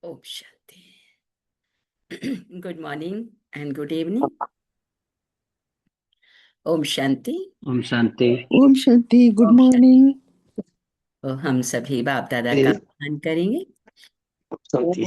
ओम शांति। Good morning and good evening. ओम शांति। ओम शांति। ओम शांति। Good morning. तो हम सभी बाप दादा का ध्यान करेंगे। शांति।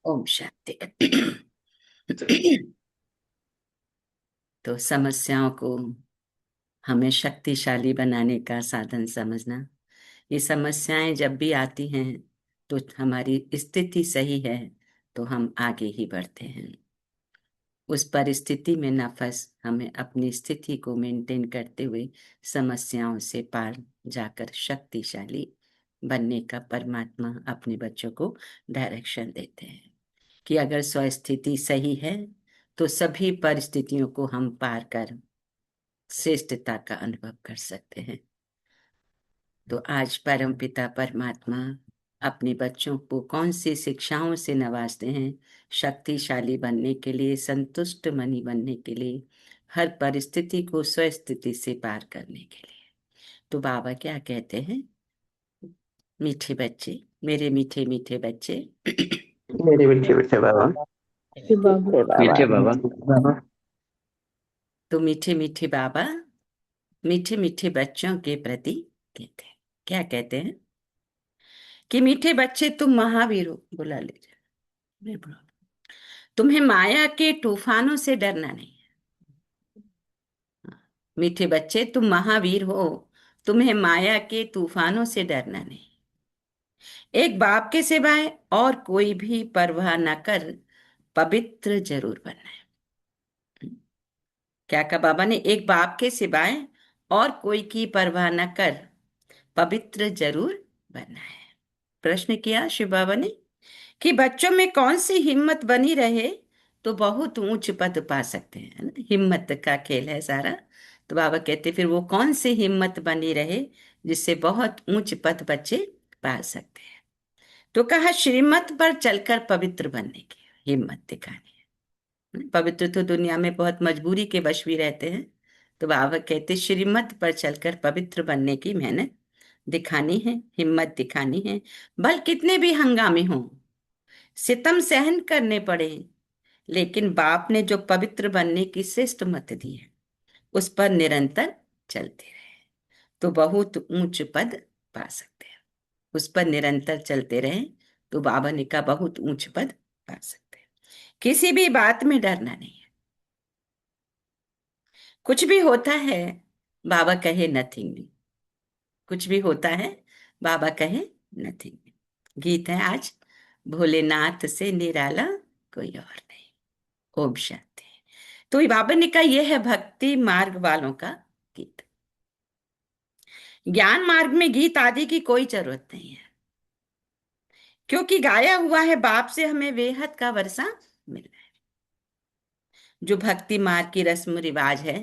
ओम शांति। तो समस्याओं को हमें शक्तिशाली बनाने का साधन समझना। ये समस्याएं जब भी आती हैं तो हमारी स्थिति सही है तो हम आगे ही बढ़ते हैं। उस परिस्थिति में न फंस हमें अपनी स्थिति को मेंटेन करते हुए समस्याओं से पार जाकर शक्तिशाली बनने का परमात्मा अपने बच्चों को डायरेक्शन देते हैं कि अगर स्वस्थिति सही है तो सभी परिस्थितियों को हम पार कर श्रेष्ठता का अनुभव कर सकते हैं। तो आज परमपिता परमात्मा अपने बच्चों को कौन सी शिक्षाओं से नवाजते हैं? शक्तिशाली बनने के लिए, संतुष्ट मनी बनने के लिए, हर परिस्थिति को स्वस्थिति से पार करने के लिए। तो बाबा क्या कहते हैं? मीठे बच्चे, मेरे मीठे मीठे बच्चे, मेरे मीठे मीठे बाबा, मीठे बाबा। तो मीठे मीठे बाबा मीठे मीठे बच्चों के प्रति कहते हैं, क्या कहते हैं कि मीठे बच्चे तुम महावीर हो। बुला लीजिए। तुम्हें माया के तूफानों से डरना नहीं है। मीठे बच्चे तुम महावीर हो, तुम्हें माया के तूफानों से डरना नहीं। एक बाप के सिवाय और कोई भी परवाह न कर पवित्र जरूर बनना है। क्या कहा बाबा ने? एक बाप के सिवाय और कोई की परवाह न कर पवित्र जरूर बनना है। प्रश्न किया शिव बाबा ने कि बच्चों में कौन सी हिम्मत बनी रहे तो बहुत ऊंच पद पा सकते हैं, है ना? हिम्मत का खेल है सारा। तो बाबा कहते फिर वो कौन सी हिम्मत बनी रहे जिससे बहुत ऊंच पद बच्चे पा सकते हैं। तो कहा श्रीमत पर चलकर पवित्र बनने की हिम्मत दिखानी है। पवित्र तो दुनिया में बहुत मजबूरी के वश भी रहते हैं। तो बाबा कहते श्रीमत पर चलकर पवित्र बनने की मेहनत दिखानी है, हिम्मत दिखानी है। भल कितने भी हंगामे हों, सितम सहन करने पड़े, लेकिन बाप ने जो पवित्र बनने की श्रेष्ठ मत दी है उस पर निरंतर चलते रहे तो बहुत ऊंच पद पा सकते हैं। उस पर निरंतर चलते रहे तो बाबा ने कहा बहुत ऊंच पद पा सकते हैं। किसी भी बात में डरना नहीं है। कुछ भी होता है बाबा कहे नथिंग नहीं। कुछ भी होता है बाबा कहे नथिंग नहीं। गीत है आज, भोलेनाथ से निराला कोई और नहीं। ओम शांति। तो ये बाबा ने कहा यह है भक्ति मार्ग वालों का गीत। ज्ञान मार्ग में गीत आदि की कोई जरूरत नहीं है, क्योंकि गाया हुआ है बाप से हमें बेहद का वर्षा मिल रहा है। जो भक्ति मार्ग की रस्म रिवाज है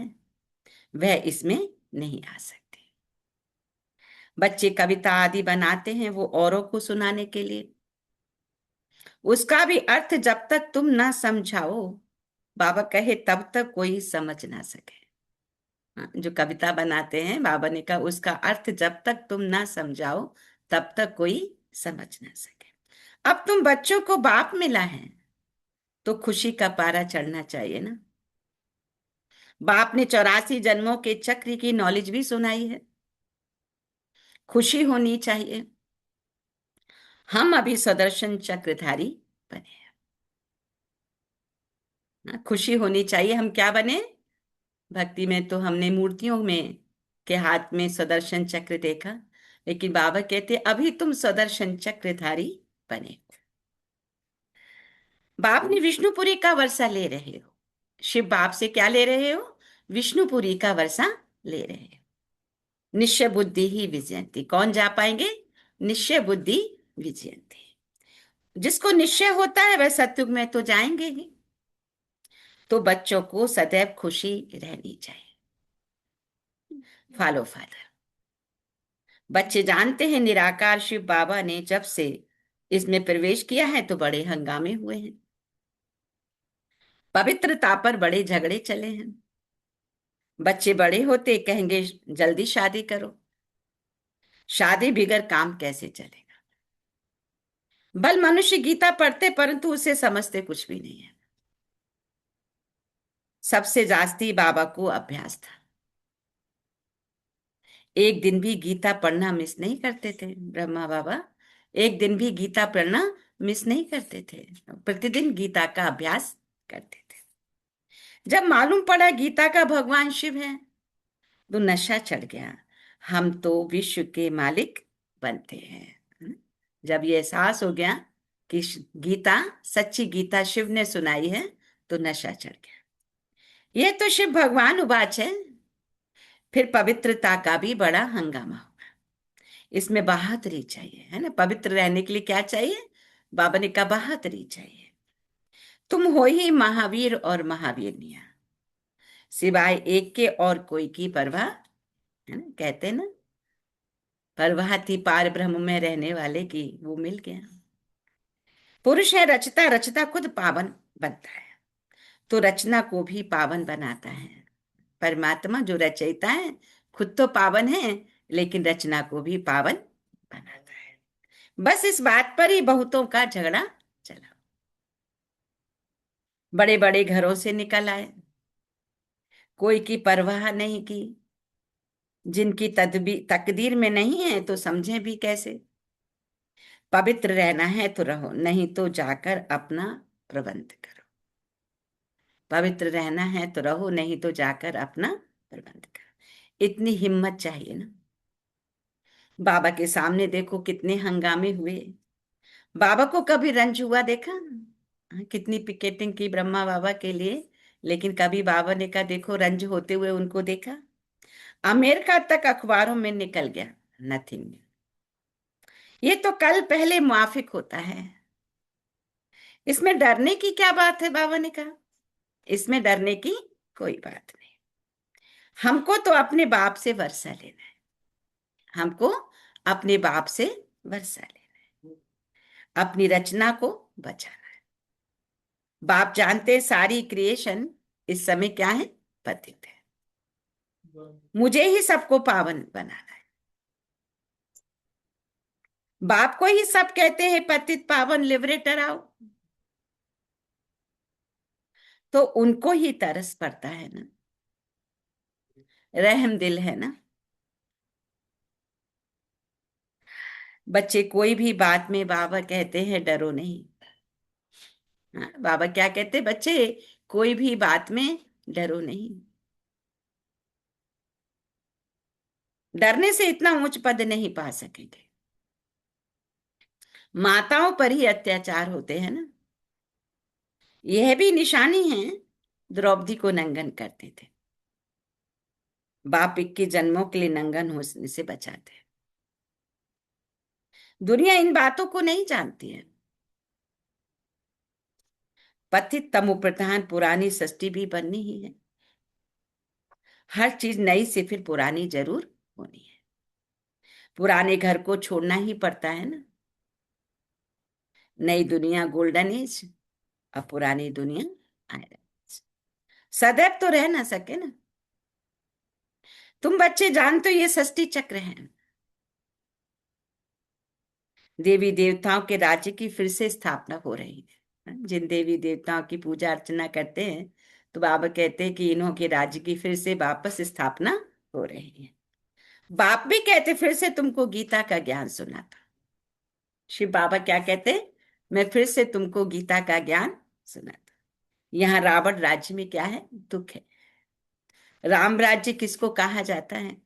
वह इसमें नहीं आ सकती। बच्चे कविता आदि बनाते हैं वो औरों को सुनाने के लिए। उसका भी अर्थ जब तक तुम ना समझाओ, बाबा कहे तब तक कोई समझ ना सके। हाँ, जो कविता बनाते हैं बाबा ने कहा उसका अर्थ जब तक तुम ना समझाओ तब तक कोई समझ ना सके। अब तुम बच्चों को बाप मिला है तो खुशी का पारा चढ़ना चाहिए ना। बाप ने 84 जन्मों के चक्र की नॉलेज भी सुनाई है। खुशी होनी चाहिए। हम अभी सुदर्शन चक्रधारी बने हैं ना। खुशी होनी चाहिए। हम क्या बने? भक्ति में तो हमने मूर्तियों में के हाथ में सुदर्शन चक्र देखा, लेकिन बाबा कहते अभी तुम सुदर्शन चक्रधारी बने। बाप ने विष्णुपुरी का वर्षा ले रहे हो। शिव बाप से क्या ले रहे हो? विष्णुपुरी का वर्षा ले रहे हो। निश्चय बुद्धि ही विजयंती। कौन जा पाएंगे? निश्चय बुद्धि विजयंती। जिसको निश्चय होता है वह सत्युग में तो जाएंगे ही। तो बच्चों को सदैव खुशी रहनी चाहिए। Follow father. बच्चे जानते हैं निराकार शिव बाबा ने जब से इसमें प्रवेश किया है तो बड़े हंगामे हुए हैं। पवित्रता पर बड़े झगड़े चले हैं। बच्चे बड़े होते कहेंगे जल्दी शादी करो। शादी बिगैर काम कैसे चलेगा? बल मनुष्य गीता पढ़ते परंतु उसे समझते कुछ भी नहीं है। सबसे जास्ती बाबा को अभ्यास था। एक दिन भी गीता पढ़ना मिस नहीं करते थे ब्रह्मा बाबा। एक दिन भी गीता पढ़ना मिस नहीं करते थे। प्रतिदिन गीता का अभ्यास करते थे। जब मालूम पड़ा गीता का भगवान शिव है तो नशा चढ़ गया। हम तो विश्व के मालिक बनते हैं। जब ये एहसास हो गया कि गीता सच्ची गीता शिव ने सुनाई है तो नशा चढ़ गया। ये तो शिव भगवान उवाच है। फिर पवित्रता का भी बड़ा हंगामा होगा। इसमें बहादुरी चाहिए, है ना। पवित्र रहने के लिए क्या चाहिए? बाबा ने कहा बहादुरी चाहिए। तुम हो ही महावीर और महावीरनिया। सिवाय एक के और कोई की परवाह, है ना। कहते हैं ना, परवाह थी पार ब्रह्म में रहने वाले की, वो मिल गया। पुरुष है रचता, रचता खुद पावन बनता है तो रचना को भी पावन बनाता है। परमात्मा जो रचयिता है खुद तो पावन है लेकिन रचना को भी पावन बनाता है। बस इस बात पर ही बहुतों का झगड़ा चला। बड़े बड़े घरों से निकल आए, कोई की परवाह नहीं की। जिनकी तकदीर में नहीं है तो समझे भी कैसे। पवित्र रहना है तो रहो, नहीं तो जाकर अपना प्रबंध करो। पवित्र रहना है तो रहो, नहीं तो जाकर अपना प्रबंध करो। इतनी हिम्मत चाहिए ना। बाबा के सामने देखो कितने हंगामे हुए। बाबा को कभी रंज हुआ देखा? हाँ, कितनी पिकेटिंग की ब्रह्मा बाबा के लिए, लेकिन कभी बाबा ने कहा देखो रंज होते हुए उनको देखा? अमेरिका तक अखबारों में निकल गया, नथिंग। ये तो कल पहले मुआफिक होता है। इसमें डरने की क्या बात है? बाबा ने कहा इसमें डरने की कोई बात नहीं। हमको तो अपने बाप से वर्षा लेना है। हमको अपने बाप से वर्षा लेना है। अपनी रचना को बचाना है। बाप जानते सारी क्रिएशन इस समय क्या है? पतित है। मुझे ही सबको पावन बनाना है। बाप को ही सब कहते हैं पतित पावन लिबरेटर आओ, तो उनको ही तरस पड़ता है ना। रहम दिल है ना। बच्चे कोई भी बात में बाबा कहते हैं डरो नहीं। हाँ, बाबा क्या कहते, बच्चे कोई भी बात में डरो नहीं। डरने से इतना ऊंच पद नहीं पा सकेंगे। माताओं पर ही अत्याचार होते हैं ना, यह भी निशानी है। द्रौपदी को नंगन करते थे, बाप 21 जन्मों के लिए नंगन होने से बचाते। दुनिया इन बातों को नहीं जानती है। पतित तमो प्रधान पुरानी सृष्टि भी बननी ही है। हर चीज नई से फिर पुरानी जरूर होनी है। पुराने घर को छोड़ना ही पड़ता है ना। नई दुनिया गोल्डन एज, और पुरानी दुनिया आयरन एज। सदैव तो रह ना सके ना। तुम बच्चे जानते हो ये सृष्टि चक्र है। देवी देवताओं के राज्य की फिर से स्थापना हो रही है। जिन देवी देवताओं की पूजा अर्चना करते हैं तो बाबा कहते हैं कि इन्हों के राज्य की फिर से वापस स्थापना हो रही है। बाप भी कहते फिर से तुमको गीता का ज्ञान सुनाता। शिव बाबा क्या कहते, मैं फिर से तुमको गीता का ज्ञान सुनाता। यहाँ रावण राज्य में क्या है, दुख है। राम राज्य किसको कहा जाता है,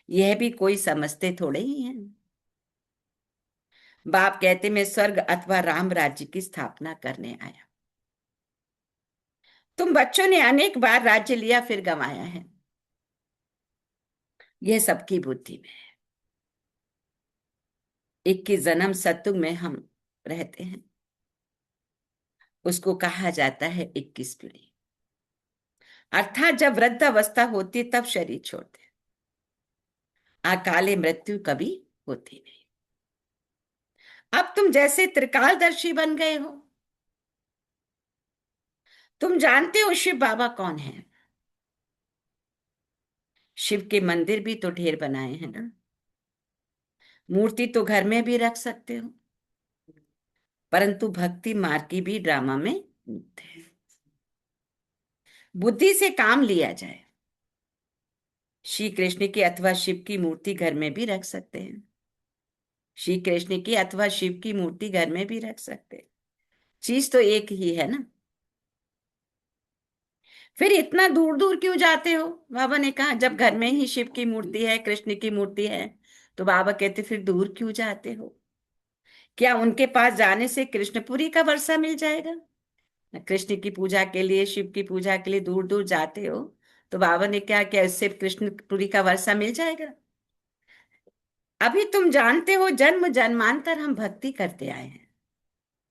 यह भी कोई समझते थोड़े ही हैं। बाप कहते मैं स्वर्ग अथवा राम राज्य की स्थापना करने आया। तुम बच्चों ने अनेक बार राज्य लिया फिर गंवाया है, यह सबकी बुद्धि में है। 21 जन्म सत्युग में हम रहते हैं, उसको कहा जाता है 21 पीढ़ी। अर्थात जब वृद्ध अवस्था होती तब शरीर छोड़ते, अकाले मृत्यु कभी होती नहीं। अब तुम जैसे त्रिकालदर्शी बन गए हो। तुम जानते हो शिव बाबा कौन है। शिव के मंदिर भी तो ढेर बनाए हैं ना। मूर्ति तो घर में भी रख सकते हो, परंतु भक्ति मार्ग की भी ड्रामा में है। बुद्धि से काम लिया जाए। श्री कृष्ण की अथवा शिव की मूर्ति घर में भी रख सकते हैं। श्री कृष्ण की अथवा शिव की मूर्ति घर में भी रख सकते हैं। चीज तो एक ही है ना। फिर इतना दूर दूर क्यों जाते हो। बाबा ने कहा जब घर में ही शिव की मूर्ति है, कृष्ण की मूर्ति है, तो बाबा कहते फिर दूर क्यों जाते हो। क्या उनके पास जाने से कृष्णपुरी का वर्षा मिल जाएगा। कृष्ण की पूजा के लिए, शिव की पूजा के लिए दूर दूर जाते हो, तो बाबा ने क्या क्या इससे कृष्णपुरी का वर्षा मिल जाएगा। अभी तुम जानते हो जन्म जन्मांतर हम भक्ति करते आए हैं,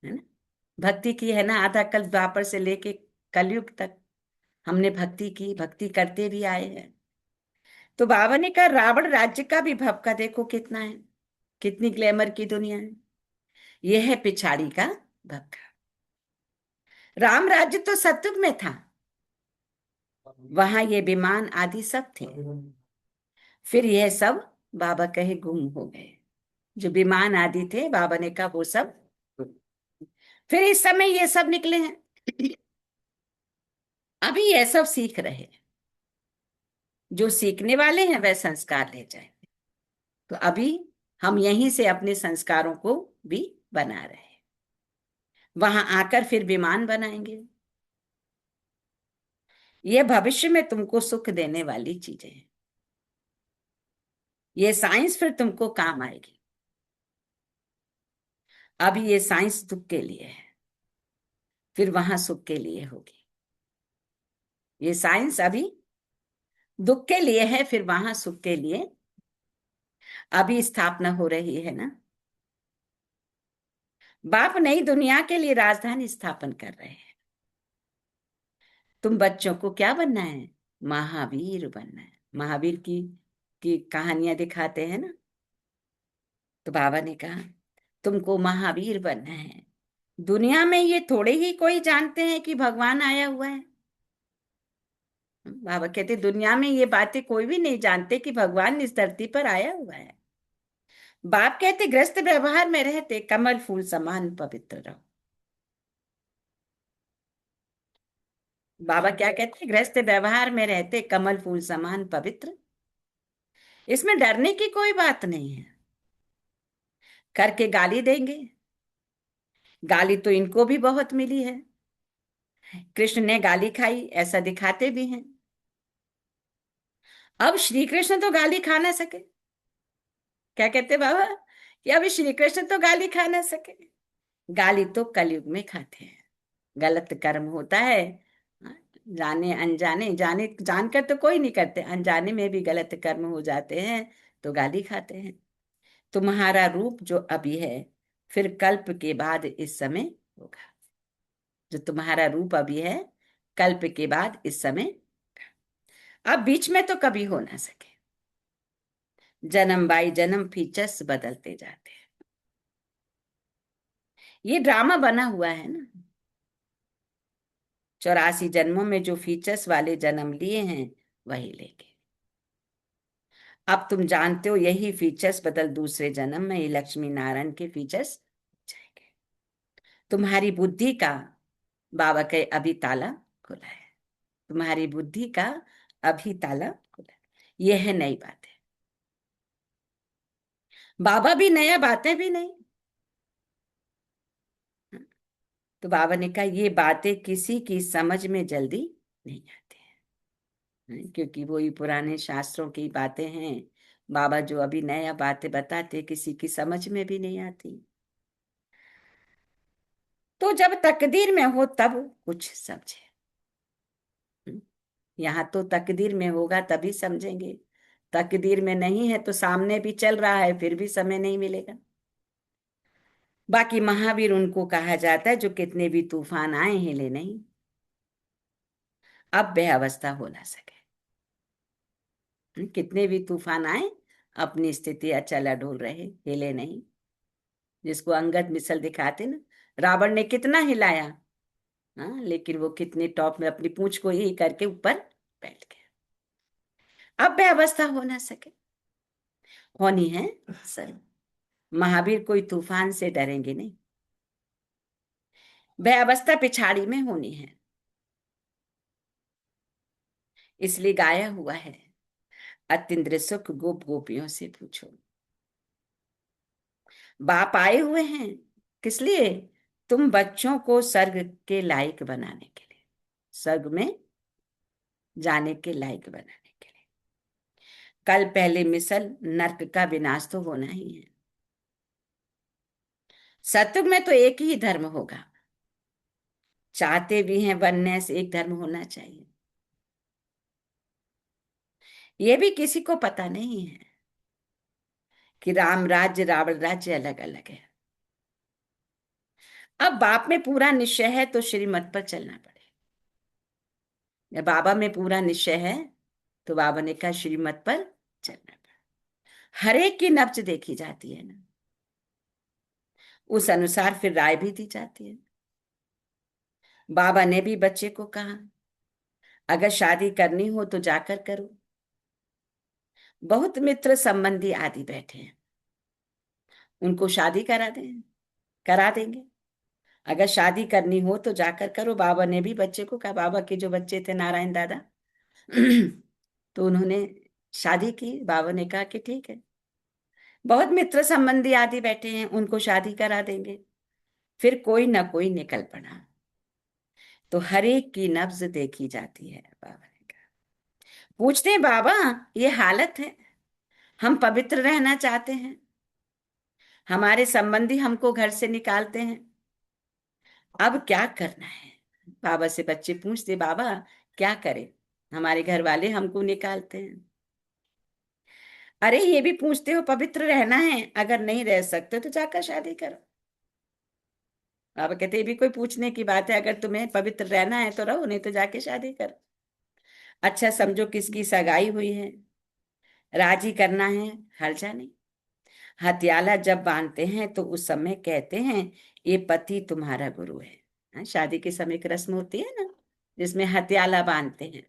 है ना। भक्ति की है ना, आधा कल द्वापर से लेके कलयुग तक हमने भक्ति की, भक्ति करते भी आए हैं। तो बाबा ने कहा रावण राज्य का भी भपका देखो कितना है, कितनी ग्लैमर की दुनिया है। यह है पिछाड़ी का भपका। राम राज्य तो सतयुग में था, वहां ये विमान आदि सब थे। फिर यह सब बाबा कहे गुम हो गए। जो विमान आदि थे बाबा ने कहा वो सब, फिर इस समय ये सब निकले हैं। अभी ये सब सीख रहे हैं। जो सीखने वाले हैं वह संस्कार ले जाएंगे। तो अभी हम यहीं से अपने संस्कारों को भी बना रहे हैं, वहां आकर फिर विमान बनाएंगे। यह भविष्य में तुमको सुख देने वाली चीजें हैं। ये साइंस फिर तुमको काम आएगी। अभी ये साइंस दुख के लिए है, फिर वहां सुख के लिए होगी। ये साइंस अभी दुख के लिए है, फिर वहां सुख के लिए अभी स्थापना हो रही है ना। बाप नई दुनिया के लिए राजधानी स्थापन कर रहे हैं। तुम बच्चों को क्या बनना है, महावीर बनना है। महावीर की कहानियां दिखाते हैं ना। तो बाबा ने कहा तुमको महावीर बनना है। दुनिया में ये थोड़े ही कोई जानते हैं कि भगवान आया हुआ है। बाबा कहते दुनिया में ये बातें कोई भी नहीं जानते कि भगवान इस धरती पर आया हुआ है। बाप कहते ग्रस्त व्यवहार में रहते कमल फूल समान पवित्र रहो। बाबा क्या कहते ग्रस्त व्यवहार में रहते कमल फूल समान पवित्र। इसमें डरने की कोई बात नहीं है। करके गाली देंगे। गाली तो इनको भी बहुत मिली है, कृष्ण ने गाली खाई ऐसा दिखाते भी हैं। अब श्री कृष्ण तो गाली खा ना सके, क्या कहते बाबा, कि अब श्री कृष्ण तो गाली खा ना सके। गाली तो कलयुग में खाते हैं, गलत कर्म होता है, जाने अनजाने, जाने जानकर तो कोई नहीं करते, अनजाने में भी गलत कर्म हो जाते हैं तो गाली खाते हैं। तुम्हारा रूप जो अभी है फिर कल्प के बाद इस समय होगा। जो तुम्हारा रूप अभी है कल्प के बाद इस समय, अब बीच में तो कभी हो ना सके। जन्म बाई जन्म फीचर्स बदलते जाते हैं, ये ड्रामा बना हुआ है ना। 84 जन्मों में जो फीचर्स वाले जन्म लिए हैं वही लेंगे। अब तुम जानते हो यही फीचर्स बदल दूसरे जन्म में ये लक्ष्मी नारायण के फीचर्स जाएंगे। तुम्हारी बुद्धि का बाबा के अभी ताला खुला है, तुम्हारी बुद्धि का अभी ताला खुला है। यह है नई बात है, बाबा भी नया बातें भी नहीं। तो बाबा ने कहा ये बातें किसी की समझ में जल्दी नहीं आती है, क्योंकि वो ही पुराने शास्त्रों की बातें हैं। बाबा जो अभी नया बातें बताते किसी की समझ में भी नहीं आती। तो जब तकदीर में हो तब कुछ समझे, यहाँ तो तकदीर में होगा तभी समझेंगे, तकदीर में नहीं है तो सामने भी चल रहा है फिर भी समय नहीं मिलेगा। बाकी महावीर उनको कहा जाता है जो कितने भी तूफान आए हिले नहीं, अब वह अवस्था हो ना सके। कितने भी तूफान आए अपनी स्थिति अचल अडोल रहे, हिले नहीं। जिसको अंगद मिसल दिखाते ना, रावण ने कितना हिलाया, हाँ, लेकिन वो कितने टॉप में अपनी पूंछ को ही करके ऊपर बैठ गया। अब वह अवस्था हो ना सके, होनी है सर। महावीर कोई तूफान से डरेंगे नहीं, वह अवस्था पिछाड़ी में होनी है। इसलिए गाया हुआ है, अतीन्द्र सुख गोप गोपियों से पूछो। बाप आए हुए हैं किस लिए, तुम बच्चों को स्वर्ग के लायक बनाने के लिए, स्वर्ग में जाने के लायक बनाने के लिए। कल पहले मिसल नरक का विनाश तो होना ही है। सतयुग में तो एक ही धर्म होगा, चाहते भी हैं बनने से एक धर्म होना चाहिए, ये भी किसी को पता नहीं है कि राम राज्य रावण राज्य अलग अलग है। अब बाप में पूरा निश्चय है तो श्रीमत पर चलना पड़े। जब बाबा में पूरा निश्चय है तो बाबा ने कहा श्रीमत पर चलना पड़े। हर एक की नब्ज देखी जाती है ना, उस अनुसार फिर राय भी दी जाती है। बाबा ने भी बच्चे को कहा अगर शादी करनी हो तो जाकर करो। बहुत मित्र संबंधी आदि बैठे हैं, उनको शादी करा दें, करा देंगे। अगर शादी करनी हो तो जाकर करो। बाबा ने भी बच्चे को कहा, बाबा के जो बच्चे थे नारायण दादा तो उन्होंने शादी की। बाबा ने कहा कि ठीक है, बहुत मित्र संबंधी आदि बैठे हैं उनको शादी करा देंगे। फिर कोई ना कोई निकल पड़ा, तो हर एक की नब्ज देखी जाती है। बाबा ने कहा, पूछते हैं बाबा ये हालत है, हम पवित्र रहना चाहते हैं, हमारे संबंधी हमको घर से निकालते हैं, अब क्या करना है। बाबा से बच्चे पूछते बाबा क्या करें, हमारे घर वाले हमको निकालते हैं। अरे ये भी पूछते हो पवित्र रहना है, अगर नहीं रह सकते तो जाकर शादी करो। बाबा कहते ये भी कोई पूछने की बात है, अगर तुम्हें पवित्र रहना है तो रहो, नहीं तो जाके शादी करो। अच्छा समझो किसकी सगाई हुई है, राजी करना है, हर्जा नहीं। हथियाला जब बांधते हैं तो उस समय कहते हैं ये पति तुम्हारा गुरु है। हाँ, शादी के समय एक रस्म होती है ना जिसमें हथियाला बांधते हैं,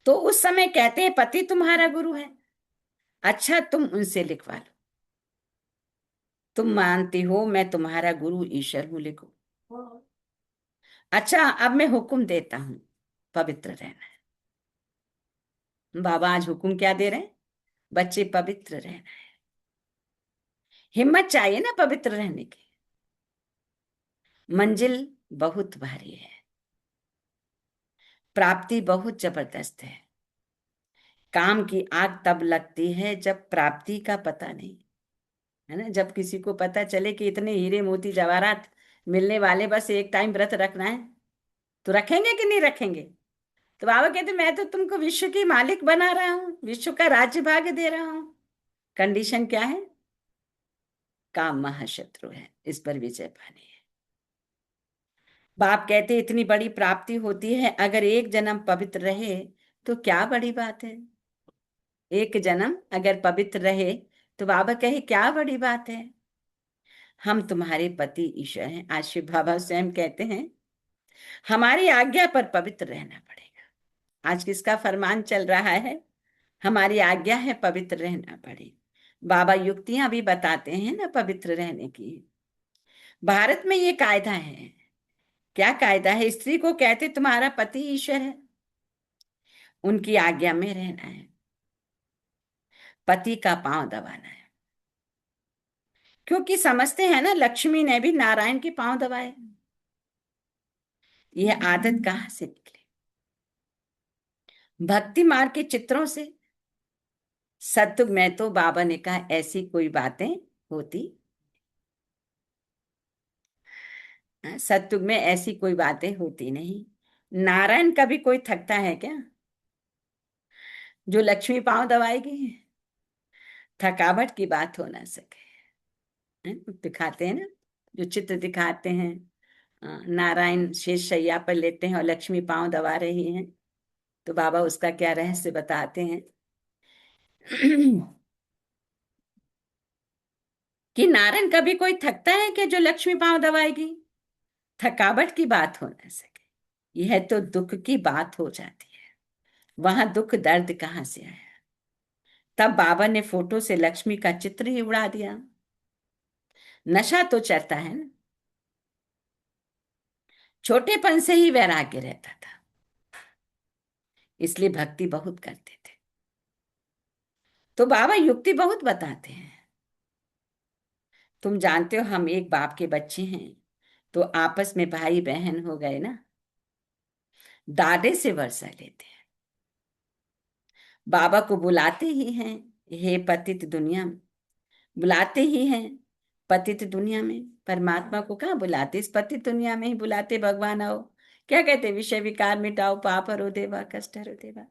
तो उस समय कहते हैं पति तुम्हारा गुरु है। अच्छा तुम उनसे लिखवा लो, तुम मानती हो मैं तुम्हारा गुरु ईश्वर हूं, लिखो। अच्छा अब मैं हुक्म देता हूं, पवित्र रहना है। बाबा आज हुक्म क्या दे रहे हैं, बच्चे पवित्र रहना है। हिम्मत चाहिए ना पवित्र रहने की। मंजिल बहुत भारी है, प्राप्ति बहुत जबरदस्त है। काम की आग तब लगती है जब प्राप्ति का पता नहीं, है ना। जब किसी को पता चले कि इतने हीरे मोती जवाहरात मिलने वाले, बस एक टाइम व्रत रखना है, तो रखेंगे कि नहीं रखेंगे। तो बाबा कहते मैं तो तुमको विश्व की मालिक बना रहा हूं, विश्व का राज्य भाग्य दे रहा हूं। कंडीशन क्या है? काम महाशत्रु है, इस पर विजय पानी है। बाप कहते इतनी बड़ी प्राप्ति होती है अगर एक जन्म पवित्र रहे, तो क्या बड़ी बात है। एक जन्म अगर पवित्र रहे तो बाबा कहे क्या बड़ी बात है। हम तुम्हारे पति ईश्वर हैं। आज शिव बाबा स्वयं कहते हैं हमारी आज्ञा पर पवित्र रहना पड़ेगा। आज किसका फरमान चल रहा है? हमारी आज्ञा है पवित्र रहना पड़े। बाबा युक्तियां भी बताते हैं ना पवित्र रहने की। भारत में ये कायदा है। क्या कायदा है? स्त्री को कहते तुम्हारा पति ईश्वर है, उनकी आज्ञा में रहना है, पति का पांव दबाना है। क्योंकि समझते हैं ना, लक्ष्मी ने भी नारायण के पांव दबाए। यह आदत कहां से निकली? भक्ति मार्ग के चित्रों से। सत्युग में तो बाबा ने कहा ऐसी कोई बातें होती, सत्युग में ऐसी कोई बातें होती नहीं। नारायण कभी कोई थकता है क्या? जो लक्ष्मी पांव दबाएगी, थकावट की बात हो ना सके। दिखाते हैं ना, जो चित्र दिखाते हैं, नारायण शेष शैया पर लेटे हैं और लक्ष्मी पांव दबा रही हैं, तो बाबा उसका क्या रहस्य बताते हैं कि नारायण कभी कोई थकता है कि जो लक्ष्मी पांव दबाएगी। थकावट की बात हो ना सके, यह तो दुख की बात हो जाती है। वहां दुख दर्द कहां से आया? तब बाबा ने फोटो से लक्ष्मी का चित्र ही उड़ा दिया। नशा तो चढ़ता है ना। छोटेपन से ही वैराग्य रहता था, इसलिए भक्ति बहुत करते थे। तो बाबा युक्ति बहुत बताते हैं। तुम जानते हो हम एक बाप के बच्चे हैं, तो आपस में भाई बहन हो गए ना, दादे से वर्षा लेते हैं। बाबा को बुलाते ही हैं, हे पतित दुनिया में, बुलाते ही हैं पतित दुनिया में। परमात्मा को कहाँ बुलाते? इस पतित दुनिया में ही बुलाते। भगवान आओ, क्या कहते? विषय विकार मिटाओ, पाप हरो देवा, कष्ट हरो देवा।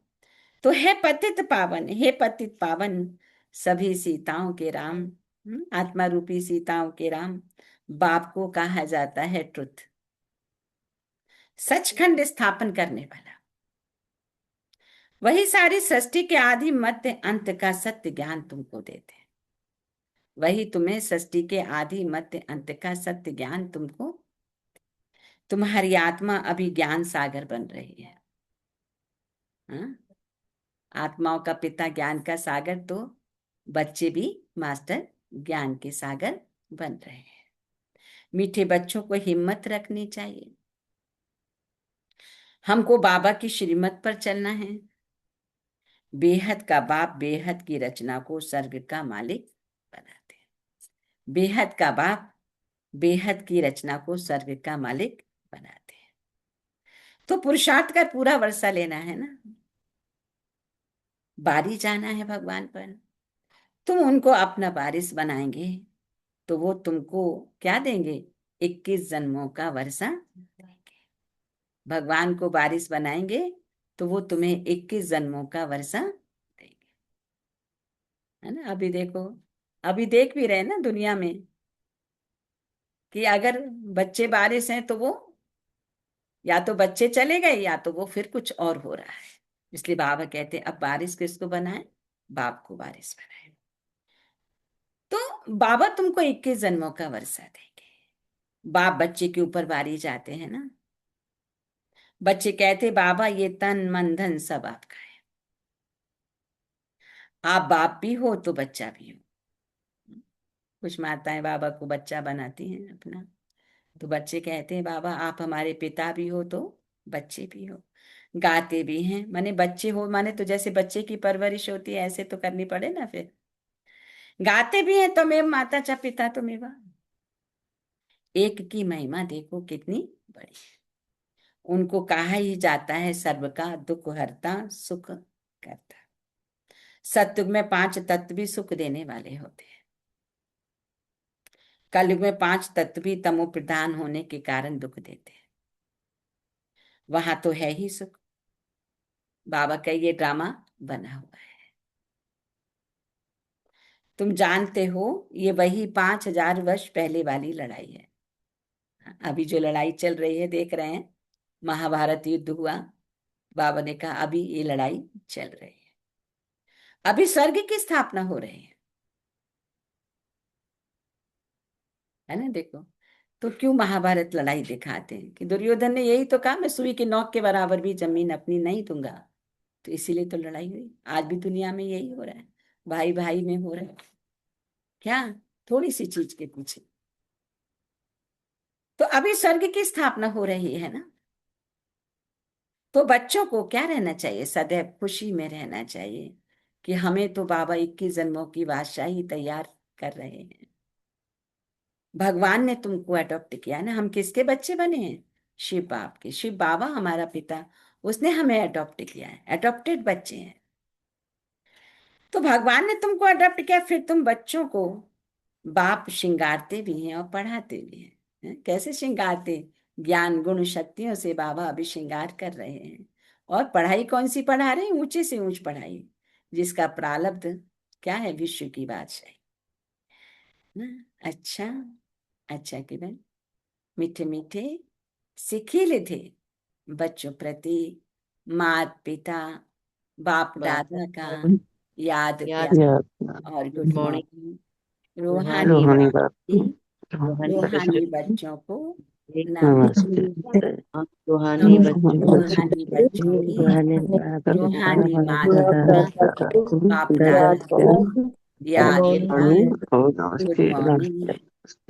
तो हे पतित पावन, हे पतित पावन, सभी सीताओं के राम, आत्मा रूपी सीताओं के राम। बाप को कहा जाता है ट्रुथ, सचखंड स्थापन करने वाला। वही सारी सृष्टि के आदि मध्य अंत का सत्य ज्ञान तुमको देते हैं। वही तुम्हें सृष्टि के आदि मध्य अंत का सत्य ज्ञान तुमको। तुम्हारी आत्मा अभी ज्ञान सागर बन रही है। हाँ? आत्माओं का पिता ज्ञान का सागर, तो बच्चे भी मास्टर ज्ञान के सागर बन रहे हैं। मीठे बच्चों को हिम्मत रखनी चाहिए। हमको बाबा की श्रीमत पर चलना है। बेहद का बाप बेहद की रचना को स्वर्ग का मालिक बनाते हैं। बेहद का बाप बेहद की रचना को स्वर्ग का मालिक बनाते हैं। तो पुरुषार्थ का पूरा वर्षा लेना है ना, बारी जाना है भगवान पर। तुम उनको अपना वारिस बनाएंगे तो वो तुमको क्या देंगे? 21 जन्मों का वर्षा देंगे। भगवान को वारिस बनाएंगे तो वो तुम्हें 21 जन्मों का वर्षा देंगे, है ना। अभी देखो, अभी देख भी रहे ना दुनिया में कि अगर बच्चे बारिश हैं तो वो या तो बच्चे चले गए या तो वो फिर कुछ और हो रहा है। इसलिए बाबा कहते हैं अब बारिश किसको बनाए? बाप को बारिश बनाए। तो बाबा तुमको 21 जन्मों का वर्षा देंगे। बाप बच्चे के ऊपर बारी जाते हैं ना। बच्चे कहते बाबा ये तन मन धन सब आपका है। आप बाप भी हो तो बच्चा भी हो। कुछ माताएं बाबा को बच्चा बनाती हैं अपना, तो बच्चे कहते हैं बाबा आप हमारे पिता भी हो तो बच्चे भी हो। गाते भी हैं, माने बच्चे हो, माने तो जैसे बच्चे की परवरिश होती है ऐसे तो करनी पड़े ना फिर। गाते भी हैं त्वमेव माता च पिता त्वमेव। एक की महिमा देखो कितनी बड़ी। उनको कहा ही जाता है सर्व का दुख हरता सुख करता। सतयुग में पांच तत्व भी सुख देने वाले होते हैं। कलयुग में पांच तत्व भी तमो प्रधान होने के कारण दुख देते हैं। वहां तो है ही सुख। बाबा का ये ड्रामा बना हुआ है। तुम जानते हो ये वही 5000 वर्ष पहले वाली लड़ाई है। अभी जो लड़ाई चल रही है देख रहे हैं, महाभारत युद्ध हुआ। बाबा ने कहा अभी ये लड़ाई चल रही है, अभी स्वर्ग की स्थापना हो रही है ना। देखो तो क्यों महाभारत लड़ाई दिखाते हैं कि दुर्योधन ने यही तो कहा, मैं सुई की नोक के बराबर भी जमीन अपनी नहीं दूंगा। तो इसीलिए तो लड़ाई हुई। आज भी दुनिया में यही हो रहा है, भाई भाई में हो रहा है। क्या थोड़ी सी चीज के पीछे। तो अभी स्वर्ग की स्थापना हो रही है ना। तो बच्चों को क्या रहना चाहिए, सदैव खुशी में रहना चाहिए कि हमें तो बाबा 21 जन्मों की बादशाही तैयार कर रहे हैं। भगवान ने तुमको अडॉप्ट किया ना। हम किसके बच्चे बने हैं? शिव बाप के। शिव बाबा हमारा पिता, उसने हमें अडॉप्ट किया है। अडॉप्टेड बच्चे हैं। तो भगवान ने तुमको अडॉप्ट किया, फिर तुम बच्चों को बाप श्रृंगारते भी हैं और पढ़ाते भी हैं। कैसे श्रृंगारते? ज्ञान गुण शक्तियों से बाबा अभी श्रृंगार कर रहे हैं। और पढ़ाई कौन सी पढ़ा रहे हैं? ऊंचे से ऊंच पढ़ाई, जिसका प्रारब्ध क्या है? विश्व की बादशाही ना। अच्छा, अच्छा किरण, मीठे मीठे सिखिले थे बच्चों प्रति माता पिता बाप दादा का याद याद प्यार और गुड मॉर्निंग मॉर्निंग। रूहानी रूहानी बाप बात की रूहानी रूहानी बच्चों बच्चों को नमस्ते। नमस्ते। रूहानी बच्चों रूहानी बच्चों की रूहानी बात रूहानी माता दादा का बाप दादा दादा को याद प्यार मॉर्निंग और गुड नमस्ते मॉर्निंग नमस्ते।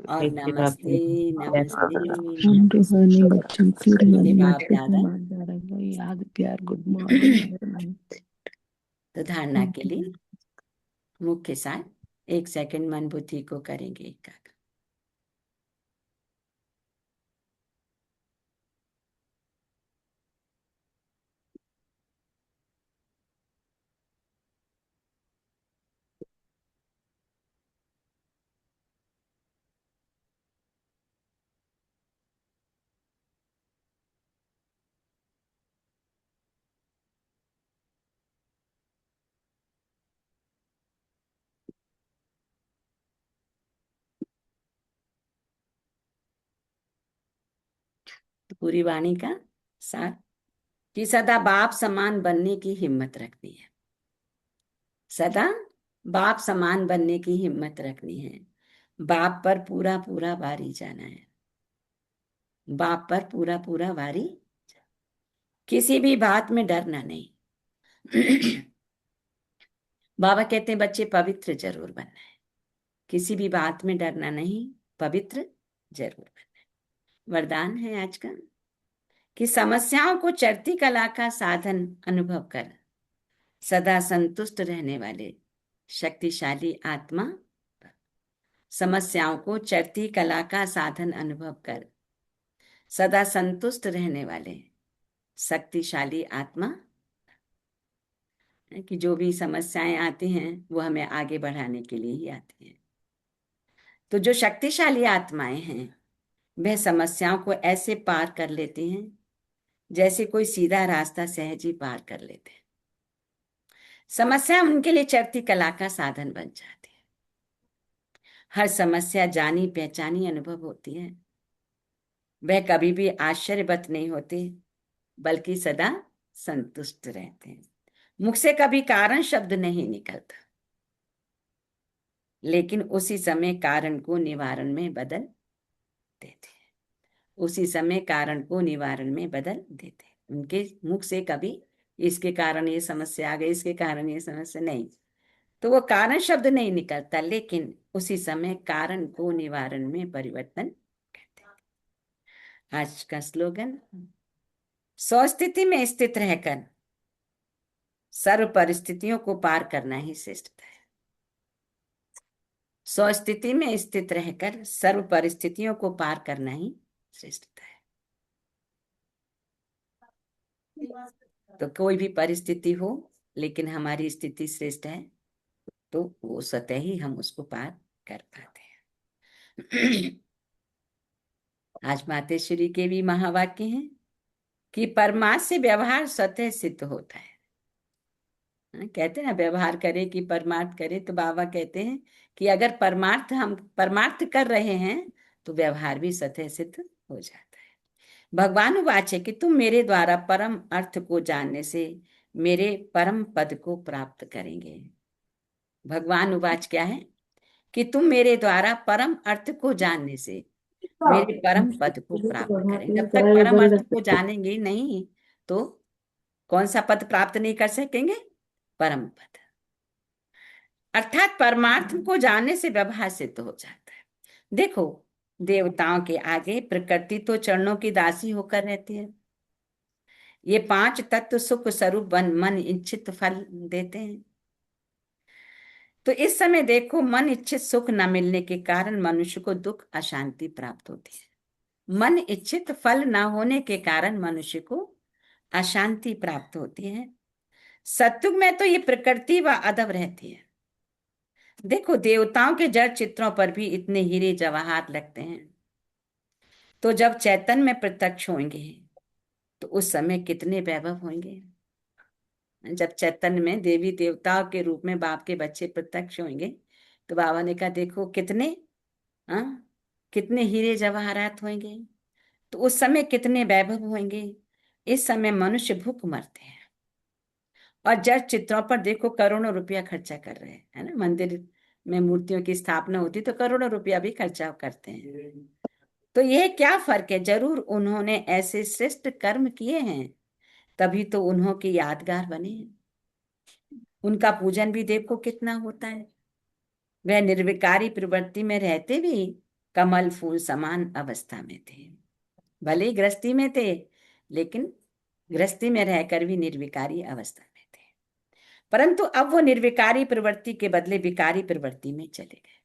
और नमस्ते नमस्ते हम रूहानी नमस्ते। बच्चों की ये रूहानी बाप बच्चों को दादा। मार डालेंगे, याद प्यार गुड मॉर्निंग। तो धारणा के लिए मुख के साथ 1 सेकंड मन बुद्धि को करेंगे एकाग्र। तो पूरी वाणी का साथ कि सदा बाप समान बनने की हिम्मत रखनी है। सदा बाप समान बनने की हिम्मत रखनी है। बाप पर पूरा पूरा वारी जाना है। बाप पर पूरा पूरा वारी। किसी भी बात में डरना नहीं। बाबा कहते हैं बच्चे पवित्र जरूर बनना है। किसी भी बात में डरना नहीं, पवित्र जरूर बनना है। वरदान है आज का कि समस्याओं को चढ़ती कला का साधन अनुभव कर सदा संतुष्ट रहने वाले शक्तिशाली आत्मा। समस्याओं को चढ़ती कला का साधन अनुभव कर सदा संतुष्ट रहने वाले शक्तिशाली आत्मा। कि जो भी समस्याएं आती हैं वो हमें आगे बढ़ाने के लिए ही आती हैं। तो जो शक्तिशाली आत्माएं हैं वह समस्याओं को ऐसे पार कर लेती हैं जैसे कोई सीधा रास्ता सहज ही पार कर लेते हैं। समस्या उनके लिए चढ़ती कला का साधन बन जाती है। हर समस्या जानी पहचानी अनुभव होती है। वह कभी भी आश्चर्यवत नहीं होते, बल्कि सदा संतुष्ट रहते हैं। मुख से कभी कारण शब्द नहीं निकलता, लेकिन उसी समय कारण को निवारण में बदल देते हैं। उसी समय कारण को निवारण में बदल देते हैं। उनके मुख से कभी इसके कारण ये समस्या आ गई, इसके कारण ये समस्या नहीं, तो वो कारण शब्द नहीं निकलता, लेकिन उसी समय कारण को निवारण में परिवर्तन करते हैं। आज का स्लोगन, स्वस्थिति में स्थित रहकर सर्व परिस्थितियों को पार करना ही श्रेष्ठता है। स्वस्थिति में स्थित रहकर सर्व परिस्थितियों को पार करना ही श्रेष्ठता है। तो कोई भी परिस्थिति हो, लेकिन हमारी स्थिति श्रेष्ठ है तो वो स्वतः ही हम उसको पार कर पाते हैं। आज मातेश्वरी के भी महावाक्य हैं कि परमार्थ से व्यवहार स्वतः सिद्ध होता है। कहते हैं ना, व्यवहार करे कि परमार्थ करे, तो बाबा कहते हैं कि अगर हम परमार्थ कर रहे हैं तो व्यवहार भी स्वतः सिद्ध हो जाता है। भगवान वाच है कि तुम मेरे द्वारा परम अर्थ को जानने से मेरे परम पद को प्राप्त करेंगे। भगवान उवाच क्या है कि तुम मेरे द्वारा परम अर्थ को जानने से मेरे परम पद को प्राप्त करें। जब तक परम अर्थ को जानेंगे नहीं तो कौन सा पद प्राप्त नहीं कर सकेंगे? परम पद। अर्थात परमार्थ को जानने से व्यवहार सिद्ध हो जाता है। देखो, देवताओं के आगे प्रकृति तो चरणों की दासी होकर रहती है। ये 5 तत्व सुख स्वरूप मन इच्छित फल देते हैं। तो इस समय देखो, मन इच्छित सुख न मिलने के कारण मनुष्य को दुख अशांति प्राप्त होती है। मन इच्छित फल न होने के कारण मनुष्य को अशांति प्राप्त होती है। सत्युग में तो ये प्रकृति व अदब रहती है। देखो, देवताओं के जड़ चित्रों पर भी इतने हीरे जवाहर लगते हैं, तो जब चैतन्य में प्रत्यक्ष होंगे तो उस समय कितने वैभव होंगे। जब चैतन्य में देवी देवताओं के रूप में बाप के बच्चे प्रत्यक्ष होंगे तो बाबा ने कहा देखो कितने कितने हीरे जवाहरात होंगे, तो उस समय कितने वैभव होंगे। इस समय मनुष्य भूख मरते हैं और जड़ चित्रों पर देखो करोड़ों रुपया खर्चा कर रहे हैं, है ना। मंदिर में मूर्तियों की स्थापना होती तो करोड़ों रुपया भी खर्चा करते हैं। तो यह क्या फर्क है? जरूर उन्होंने ऐसे श्रेष्ठ कर्म किए हैं, तभी तो उन्हों की यादगार बने हैं। उनका पूजन भी देखो कितना होता है। वह निर्विकारी प्रवृत्ति में रहते भी कमल फूल समान अवस्था में थे। भले ही गृहस्थी में थे, लेकिन गृहस्थी में रहकर भी निर्विकारी अवस्था में थे। परंतु अब वो निर्विकारी प्रवृत्ति के बदले विकारी प्रवृत्ति में चले गए,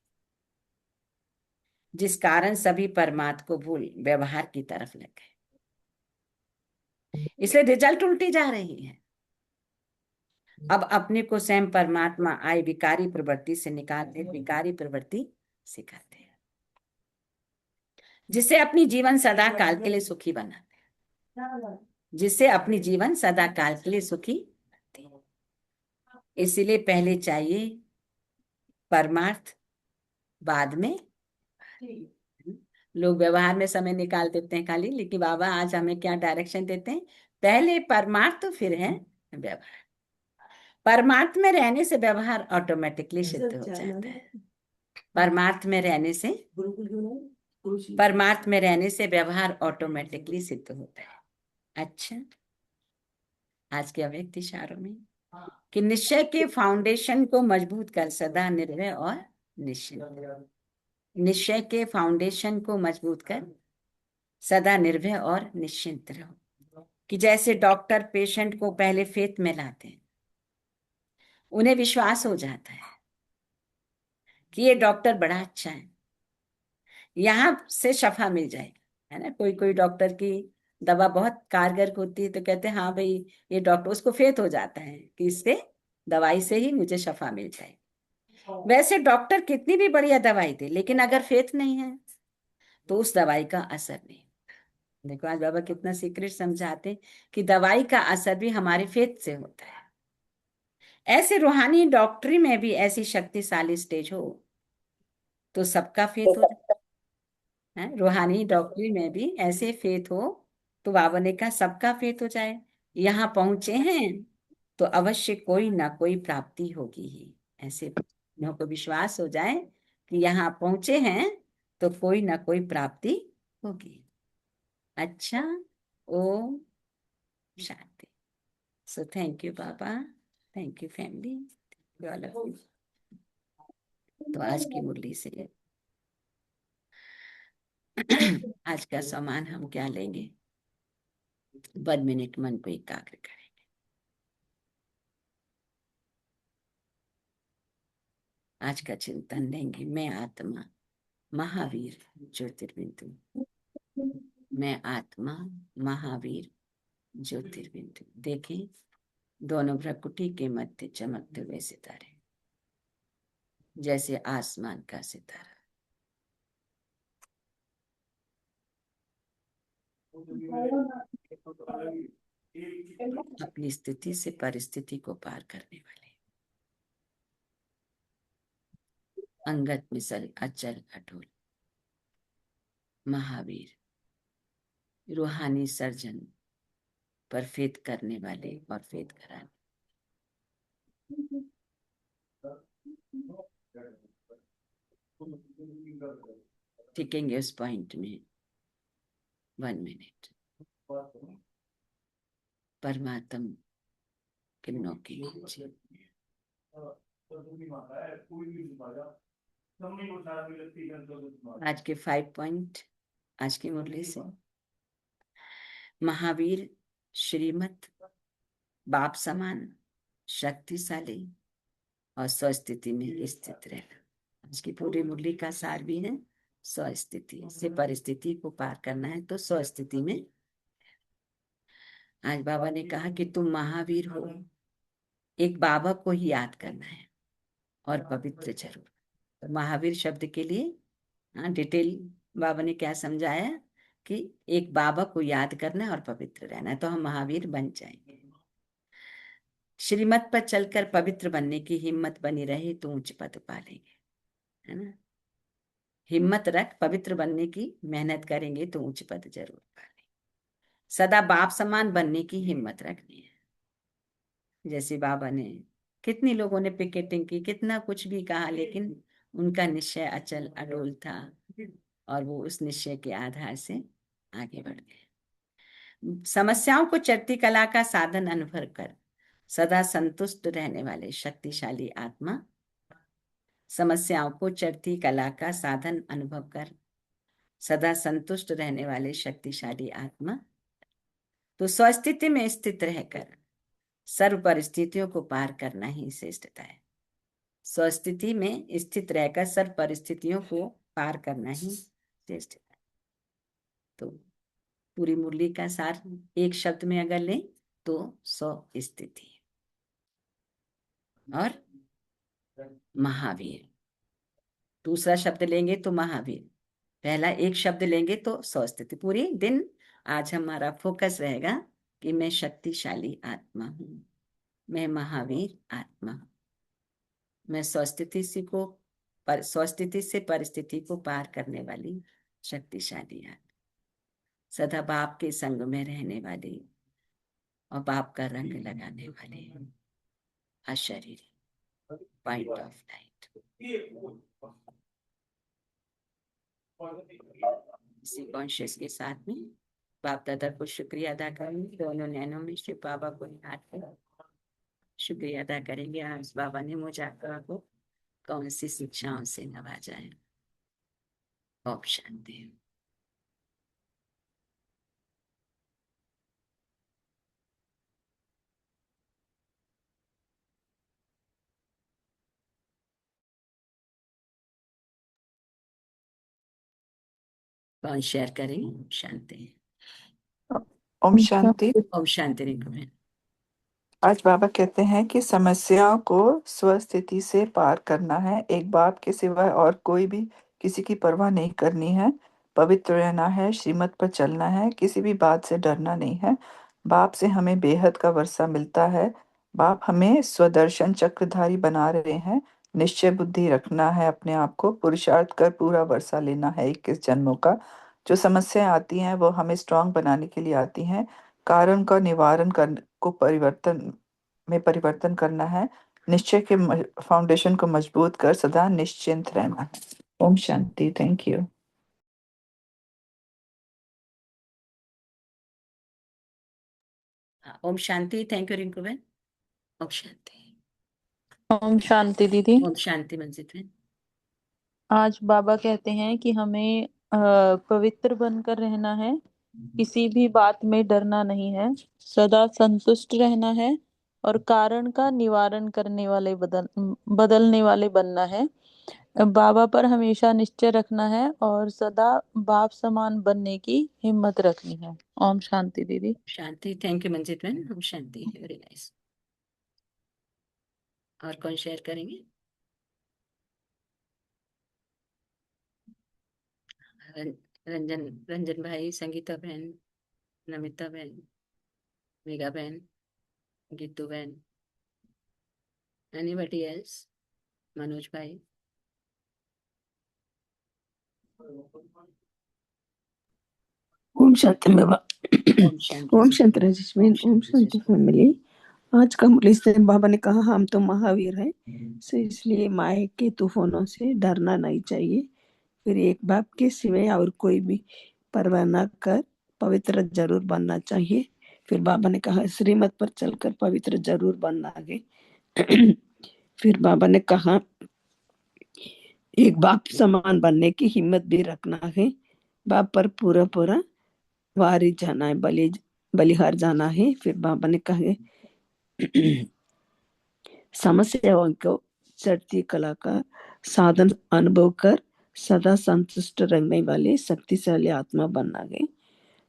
जिस कारण सभी परमात्मा को भूल व्यवहार की तरफ लग गए। इसलिए रिजल्ट उल्टी जा रही है। अब अपने को स्वयं परमात्मा आए विकारी प्रवृत्ति से निकालते, विकारी प्रवृत्ति सिखाते हैं, जिससे अपनी जीवन सदा काल के लिए सुखी बनाते हैं, जिससे अपनी जीवन सदा काल के लिए सुखी बनाते हैं। इसीलिए पहले चाहिए परमार्थ, बाद में लोग व्यवहार में समय निकाल देते हैं खाली, लेकिन बाबा आज हमें क्या डायरेक्शन देते हैं? पहले परमार्थ तो फिर है व्यवहार। परमार्थ में रहने से व्यवहार ऑटोमेटिकली सिद्ध हो जाता है। परमार्थ में रहने से व्यवहार ऑटोमेटिकली सिद्ध होता है। अच्छा, आज के अव्यक्त इशारों में कि निश्चय के फाउंडेशन को मजबूत कर सदा निर्भय और निश्चिंत। निश्चय के फाउंडेशन को मजबूत कर सदा निर्भय और निश्चिंत रहो। कि जैसे डॉक्टर पेशेंट को पहले फेथ में लाते हैं, उन्हें विश्वास हो जाता है कि ये डॉक्टर बड़ा अच्छा है, यहां से शफा मिल जाएगा, है ना। कोई कोई डॉक्टर की दवा बहुत कारगर होती है तो कहते हैं हाँ भाई ये डॉक्टर, उसको फेथ हो जाता है कि इससे दवाई से ही मुझे शफा मिल जाएगी। वैसे डॉक्टर कितनी भी बढ़िया दवाई दे, लेकिन अगर फेथ नहीं है तो उस दवाई का असर नहीं। देखो आज बाबा कितना सीक्रेट समझाते कि दवाई का असर भी हमारे फेथ से होता है। ऐसे रूहानी डॉक्टरी में भी ऐसी शक्तिशाली स्टेज हो तो सबका फेथ हो जाए। रूहानी डॉक्टरी में भी ऐसे फेथ हो तो बाबा ने कहा सबका फेथ हो जाए। यहाँ पहुंचे हैं तो अवश्य कोई ना कोई प्राप्ति होगी ही। ऐसे लोगों को विश्वास हो जाए कि यहाँ पहुंचे हैं तो कोई ना कोई प्राप्ति होगी। अच्छा, ओम शांति। सो थैंक यू बाबा, thank you family, all of you. तो आज की मुरली से आज का सामान हम क्या लेंगे? 1 मिनट मन को एकाग्र करें। आज का चिंतन लेंगे। मैं आत्मा महावीर ज्योतिर्बिंदु। मैं आत्मा महावीर ज्योतिर्बिंदु। देखें दोनों भ्रकुटी के मध्य चमकते हुए सितारे, जैसे आसमान का सितारा। अपनी स्थिति से परिस्थिति को पार करने वाले, अंगत मिसल अचल अटूल महावीर, रूहानी सर्जन पर फेद करने वाले और फेद कराने। टिकेंगे उस पॉइंट में 1 मिनट। परमात्म किरणों के नीचे आज के 5 पॉइंट आज की मुरली से। महावीर श्रीमत बाप समान शक्तिशाली और स्वस्थिति में स्थित रहना। आज की पूरी मुरली का सार भी है स्वस्थिति से परिस्थिति को पार करना है तो स्वस्थिति में। आज बाबा ने कहा कि तुम महावीर हो, एक बाबा को ही याद करना है और पवित्र जरूर। तो महावीर शब्द के लिए डिटेल बाबा ने क्या समझाया कि एक बाबा को याद करना है और पवित्र रहना है तो हम महावीर बन जाएंगे। श्रीमत पर चलकर पवित्र बनने की हिम्मत बनी रहे तो उच्च पद पा लेंगे, है ना। हिम्मत रख, पवित्र बनने की मेहनत करेंगे तो उच्च पद जरूर पा लेंगे। सदा बाप समान बनने की हिम्मत रखनी है। जैसे बाबा ने, कितनी लोगों ने पिकेटिंग की, कितना कुछ भी कहा, लेकिन उनका निश्चय अचल अडोल था और वो उस निश्चय के आधार से आगे बढ़ गए। समस्याओं को चढ़ती कला का साधन अनुभव कर सदा संतुष्ट रहने वाले शक्तिशाली आत्मा। समस्याओं को चढ़ती कला का साधन अनुभव कर सदा संतुष्ट रहने वाले शक्तिशाली आत्मा तो स्वस्थिति में स्थित रहकर सर्व परिस्थितियों को पार करना ही श्रेष्ठता है। स्वस्थिति में स्थित रहकर सर्व परिस्थितियों को पार करना ही श्रेष्ठता है। तो पूरी मुरली का सार एक शब्द में अगर लें तो स्वस्थिति और महावीर। दूसरा शब्द लेंगे तो महावीर, पहला एक शब्द लेंगे तो स्वस्थिति। पूरी दिन आज हमारा फोकस रहेगा कि मैं शक्तिशाली आत्मा हूं, मैं महावीर आत्मा हूं, मैं स्वस्थिति से परिस्थिति को पार करने वाली शक्तिशाली आत्मा, सदा बाप के संग में रहने वाली और बाप का रंग लगाने वाली अशरीरी पॉइंट ऑफ लाइट। इसी कॉन्शियस के साथ में बाप दादा को शुक्रिया अदा करेंगे। दोनों नैनों में श्री बाबा को याद कर शुक्रिया अदा करेंगे। आज बाबा ने मुझे को कौन सी शिक्षाओं से नवाजा है। ओम शांति। कौन शेयर करेंगे? शांति। ओम शांति। ओम शांति रिंकू। आज बाबा कहते हैं कि समस्याओं को स्वस्थिति से पार करना है, एक बाप के सिवाय और कोई भी किसी की परवाह नहीं करनी है, पवित्र रहना है, श्रीमत पर चलना है, किसी भी बात से डरना नहीं है। बाप से हमें बेहद का वर्षा मिलता है। बाप हमें स्वदर्शन चक्रधारी बना रहे हैं। निश्चय बुद्धि रखना है, अपने आप को पुरुषार्थ कर पूरा वर्षा लेना है 21 जन्मों का। जो समस्याएं आती हैं वो हमें स्ट्रांग बनाने के लिए आती हैं। कारण का निवारण कर को परिवर्तन करना है। निश्चय के फाउंडेशन को मजबूत कर सदा निश्चिंत रहना है। ओम शांति। Thank you. ओम शांति। थैंक यू रिंकू बहन। ओम शांति। ओम शांति दीदी। ओम शांति मंजित बहन। आज बाबा कहते हैं कि हमें पवित्र बनकर रहना है, किसी भी बात में डरना नहीं है, सदा संतुष्ट रहना है और कारण का निवारण करने वाले बदलने वाले बनना है। बाबा पर हमेशा निश्चय रखना है और सदा बाप समान बनने की हिम्मत रखनी है। ओम शांति दीदी। शांति। थैंक यू मंजित बहन। ओम शांति। Very nice. और कौन शेयर करेंगे? रंजन रंजन भाई, संगीता बहन, नमिता बहन, मेघा बहन, गीतू बहन, एनीबडी एल्स? मनोज भाई? ओम शांति बाबा। ओम शांति ओम जी। शांति राजेश बहन। ओम शांति फैमिली। आज का मुरली से बाबा ने कहा हम तो महावीर हैं, सो इसलिए माया के तूफानों से डरना नहीं चाहिए। फिर एक बाप के सिवाय और कोई भी परवाह न कर पवित्र जरूर बनना चाहिए। फिर बाबा ने कहा श्रीमत पर चलकर पवित्र जरूर बनना है। फिर बाबा ने कहा एक बाप समान बनने की हिम्मत भी रखना है। बाप पर पूरा पूरा वारी जाना है, बलिहार जाना है। फिर बाबा ने कहा समस्याओं को चढ़ती कला का साधन अनुभव कर सदा संतुष्ट रहने वाले शक्तिशाली आत्मा बनना है।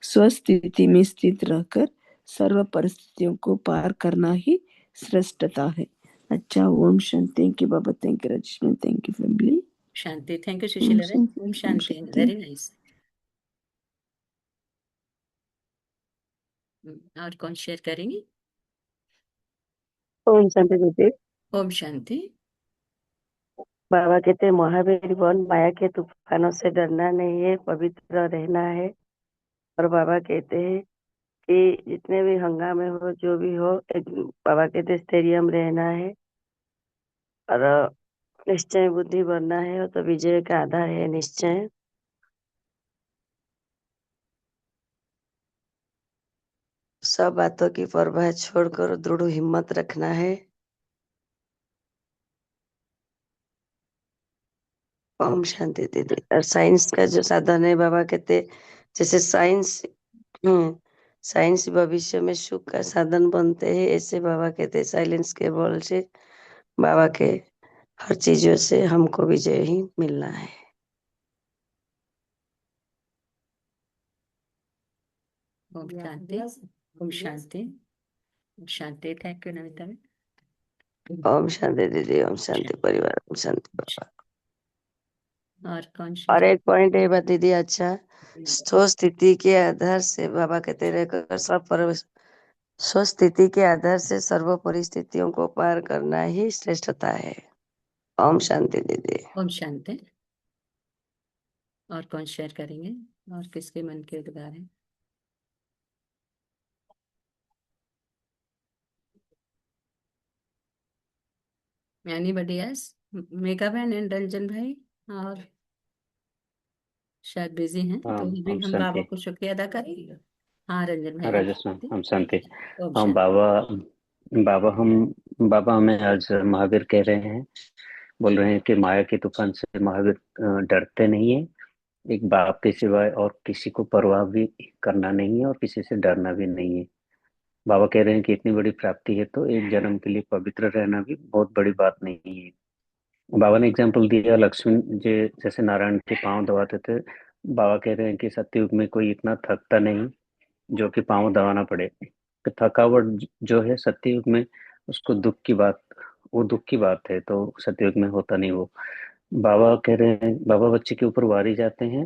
स्वस्थिति में स्थित रहकर सर्व परिस्थितियों को पार करना ही श्रेष्ठता है। अच्छा, ओम शांति। थैंक यू बाबा। Thank you Rajni. Thank you family. शांति। थैंक यू सुशीला बहन। ओम शांति। Very nice. और कौन शेयर करेंगे? ओम शांति दीदी। ओम शांति। बाबा कहते हैं महावीर बन, माया के तूफानों से डरना नहीं है, पवित्र रहना है। और बाबा कहते हैं कि जितने भी हंगामे हो, जो भी हो, एक बाबा कहते हैं स्थैर्य में रहना है और निश्चय बुद्धि बनना है। और तो विजय का आधार है निश्चय। सब बातों की परवाह छोड़कर दृढ़ हिम्मत रखना है। ओम शांति दीदी। और साइंस का जो साधन है, बाबा कहते जैसे साइंस भविष्य में सुख का साधन बनते हैं, ऐसे बाबा कहते साइलेंस के बल से बाबा के हर चीजों से हमको विजय ही मिलना है। ओम शांति। ओम शांति। ओम शांति। थैंक यू नमिता बहन। ओम शांति दीदी। ओम शांति परिवार। ओम शांति बाबा। और कौन और शेयर? एक पॉइंट है बात दीदी, अच्छा, स्वस्थिति के आधार से बाबा कहते रहकर स्वस्थिति के आधार से सर्व परिस्थितियों को पार करना ही श्रेष्ठता है। ओम शांति दीदी। ओम शांति। और कौन शेयर करेंगे? और किसके मन के उद्गार हैं? Anybody else? मेघा बहन एंड रंजन भाई? और शायद बिजी हैं, तो हम भी हम बाबा शांति। को शुक्रिया अदा करेंगे। हाँ रंजन भाई। ओम राजस्थान शांति। हम शांति। ओम हम शांति। बाबा हमें आज महावीर कह रहे हैं, बोल रहे हैं कि माया के तूफान से महावीर डरते नहीं है। एक बाप के सिवाय और किसी को परवाह भी करना नहीं है और किसी से डरना भी नहीं है। बाबा कह रहे हैं कि इतनी बड़ी प्राप्ति है तो एक जन्म के लिए पवित्र रहना भी बहुत बड़ी बात नहीं है। बाबा ने एग्जाम्पल दिया लक्ष्मण जी जैसे नारायण के पांव दबाते थे। बाबा कह रहे हैं कि सतयुग में कोई इतना थकता नहीं जो कि पांव दबाना पड़े। तो थकावट जो है सतयुग में, उसको वो दुख की बात है, तो सतयुग में होता नहीं वो। बाबा कह रहे हैं, बाबा बच्चे के ऊपर वारी जाते हैं।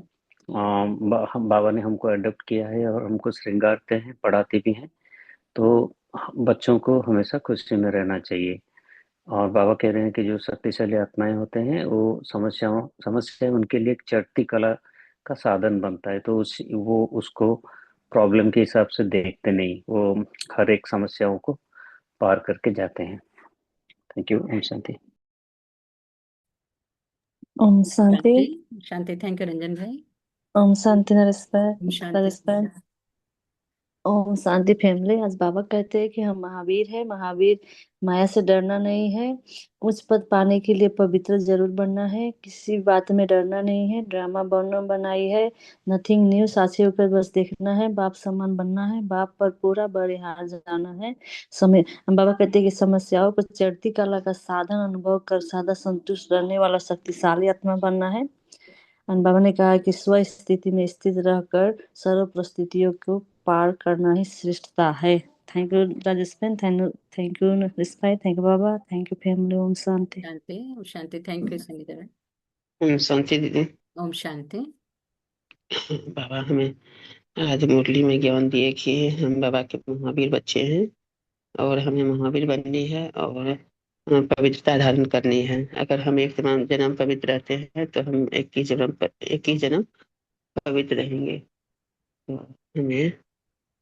बाबा ने हमको अडॉप्ट किया है और हमको श्रृंगारते हैं, पढ़ाते भी हैं। तो बच्चों को हमेशा खुशी में रहना चाहिए। और बाबा कह रहे हैं कि जो शक्तिशाली आत्माएं होते हैं वो समस्या उनके लिए एक चढ़ती कला का साधन बनता है। तो वो उसको प्रॉब्लम के हिसाब से देखते नहीं, वो हर एक समस्याओं को पार करके जाते हैं। Thank you. ओम शांति। ओम शांति। शांति। शांति। थैंक यू रंजन भाई। ओम शांति नरेश भाई। ओम शांति। राजेश भाई। ओम शांति फैमिली। आज बाबा कहते हैं कि हम महावीर है। महावीर माया से डरना नहीं है। उच्च पद पाने के लिए पवित्र जरूर बनना है। किसी बात में डरना नहीं है। ड्रामा बनाई है। Nothing new. साक्षी होकर बस देखना है। बाप समान बनना है। बाप पर पूरा बड़े जाना है। समय बाबा कहते हैं कि समस्याओं पर चढ़ती कला का साधन अनुभव कर सदा संतुष्ट रहने वाला शक्तिशाली आत्मा बनना है। और बाबा ने कहा कि स्व स्थिति में स्थित रहकर सर्व परिस्थितियों को पार करना ही श्रेष्ठता है। Thank you Rajesh. Thank you रिस्पाई। थैंक यू बाबा। Thank you family. ओम शांति। शांति। ओम शांति। Thank you Sangeeta. ओम शांति दीदी। ओम शांति। बाबा हमें आज मुरली में ज्ञान दिए कि हम बाबा के महावीर बच्चे हैं और हमें महावीर बननी है और पवित्रता धारण करनी है। अगर हम एक जन्म पवित्र रहते हैं तो हम 21 जन्म पवित्र रहेंगे। तो हमें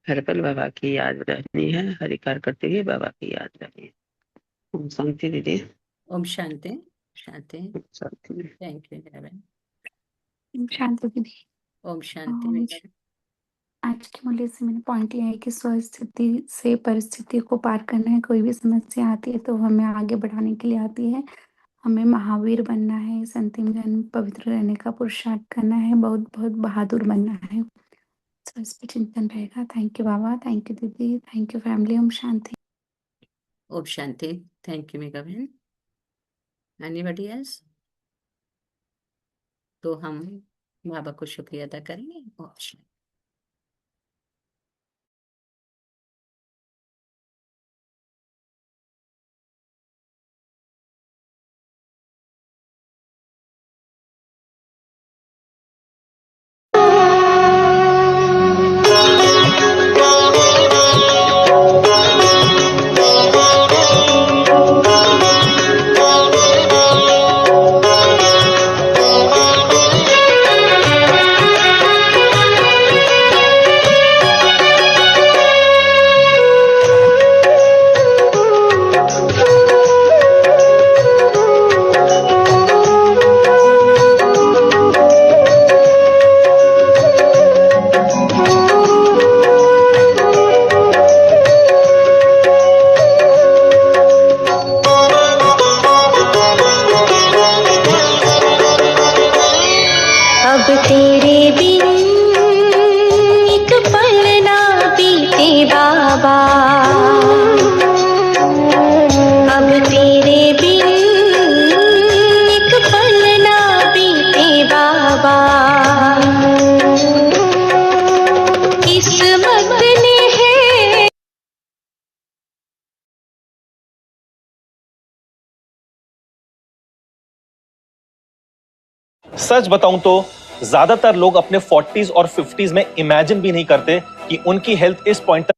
हर पल बाबा की याद रखनी है। हरि कार्य करते हुए बाबा की याद रखनी है। ओम शांति दीदी। ओम शांति। शांति। ओम शांति। थैंक यू बहन। ओम शांति दीदी। ओम शांति अम, बेटा। आज की मुरली से मैंने पॉइंट लिया है कि स्वस्थिति से परिस्थिति को पार करना है। कोई भी समस्या आती है तो हमें आगे बढ़ाने के लिए आती है। हमें महावीर बनना है। इस अंतिम जन्म पवित्र रहने का पुरुषार्थ करना है। बहुत बहुत बहादुर बनना है। तो इस पर चिंतन रहेगा। थैंक यू बाबा। थैंक यू दीदी। Thank you family. ओम शांति। ओम शांति। थैंक यू मेगा बहन। Anybody else? तो हम बाबा को शुक्रिया अदा करेंगे। ओम शांति। सच बताऊं तो ज्यादातर लोग अपने 40s और 50s में इमेजिन भी नहीं करते कि उनकी हेल्थ इस पॉइंट तक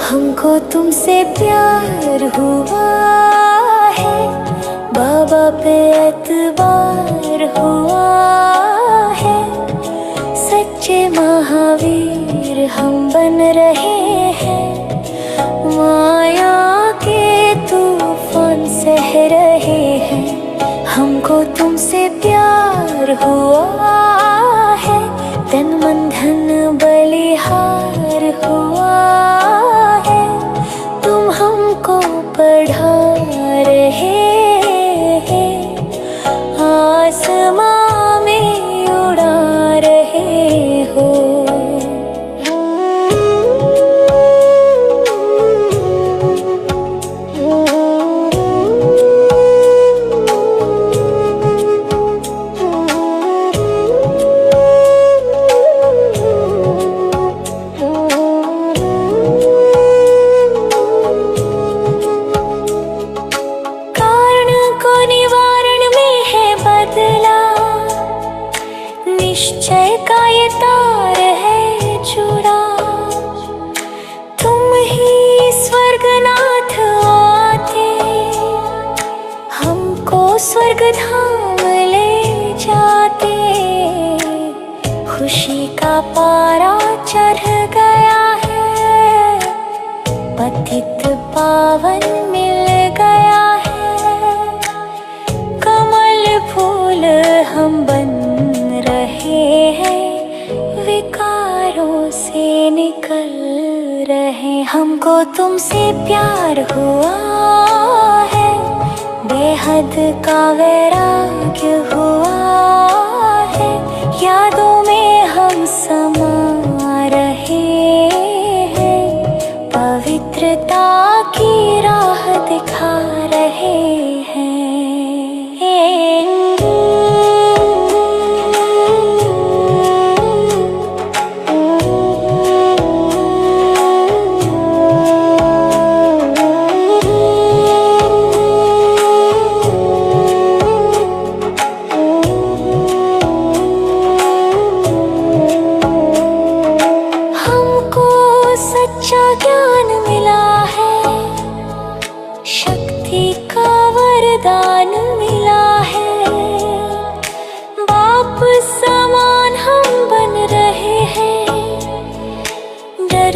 हमको तुमसे प्यार हुआ है, बाबा पे एतबार हुआ है, सच्चे महावीर हम बन रहे हैं, माया के तूफान सह रहे हैं। हमको तुमसे प्यार हुआ है, तन मन धन बलिहार हुआ है, तुम हमको पढ़ा रहे हैं, आसमां में उड़ा रहे हो। निश्चय का ये तार है जुड़ा, तुम ही स्वर्गनाथ आते, हमको स्वर्ग धाम पारा चढ़ गया है, पतित पावन मिल गया है। कमल फूल हम बन रहे हैं, विकारों से निकल रहे। हमको तुमसे प्यार हुआ है, बेहद का वैराग्य हुआ है। यादों में हम समा रहे हैं, पवित्रता की राह दिखा रहे हैं।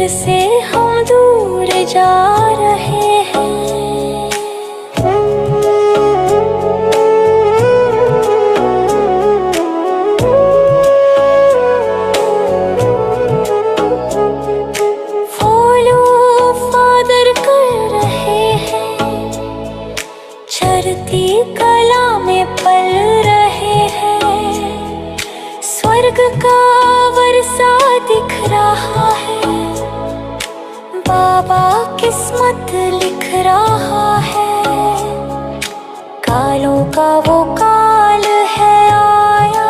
से हम दूर जा रहे हैं। फॉलो फादर कर रहे हैं, चढ़ती कला में पल रहे हैं। स्वर्ग का वर्षा दिख रहा है, बाबा किस्मत लिख रहा है। कालों का वो काल है आया,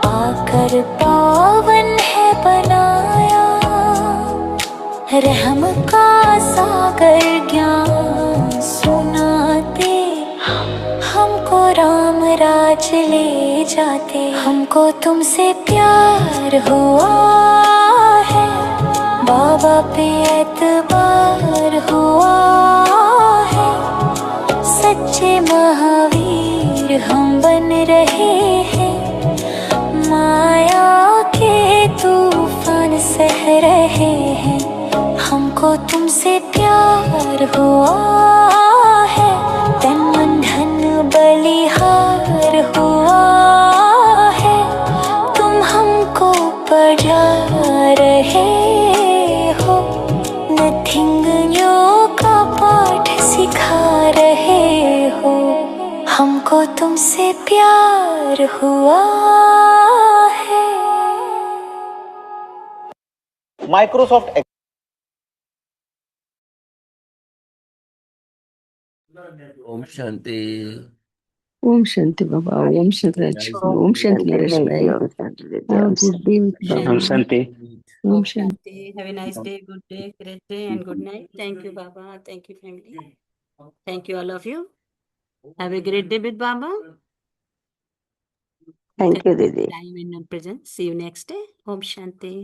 आकर पावन है बनाया। रहम का सागर ज्ञान सुनाते, हमको राम राज ले जाते। हमको तुमसे प्यार हुआ है, बाबा पे एतबार हुआ है। सच्चे महावीर हम बन रहे हैं, माया के तूफान सह रहे हैं। हमको तुमसे प्यार हुआ है, तन मन धन बलिहार हुआ है। तुम हमको पढ़ा रहे हो, नथिंग न्यू का पाठ सिखा रहे हो। हमको तुमसे प्यार हुआ है। माइक्रोसॉफ्ट ओम शांति। ओम शांति बाबा, ओम शांति लक्ष्मी, ओम शांति नरेश भाई। गुड डे हम शांति। ओम शांति। Have a nice day, good day, great day, and good night. Thank you, Baba. Thank you, family. Thank you, all of you. Have a great day with Baba. Thank you दीदी। Time in your presence. See you next day. Om Shanti.